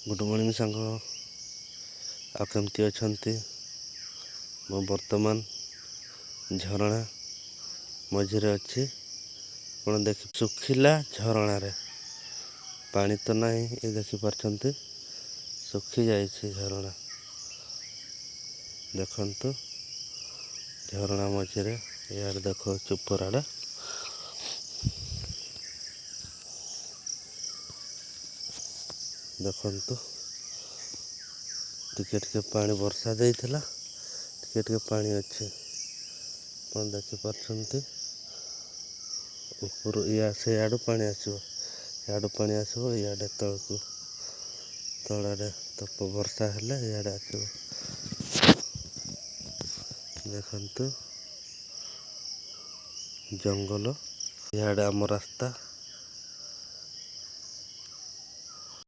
Good morning सांग आ केमती अछंती। मो वर्तमान झरणा मझिरे अच्छी ଆପଣ ଦେଖି ଶୁଖିଲା ଝରଣାରେ ପାଣି ତ ନାହିଁ। ଏ ଦେଖିପାରୁଛନ୍ତି ଶୁଖି ଯାଇଛି ଝରଣା। ଦେଖନ୍ତୁ ଝରଣା ମଝିରେ ଇଆଡ଼େ ଦେଖାଉଛି ଉପର ଆଡ଼େ। ଦେଖନ୍ତୁ ଟିକେ ଟିକେ ପାଣି ବର୍ଷା ଦେଇଥିଲା, ଟିକେ ଟିକେ ପାଣି ଅଛି। ଆପଣ ଦେଖିପାରୁଛନ୍ତି ଉପରୁ ସେଆଡ଼ୁ ପାଣି ଆସିବ, ଇଆଡ଼ୁ ପାଣି ଆସିବ ଇଆଡ଼େ ତଳକୁ, ତଳରେ ବର୍ଷା ହେଲେ ଇଆଡ଼େ ଆସିବ। ଦେଖନ୍ତୁ ଜଙ୍ଗଲ, ଇଆଡ଼େ ଆମ ରାସ୍ତା।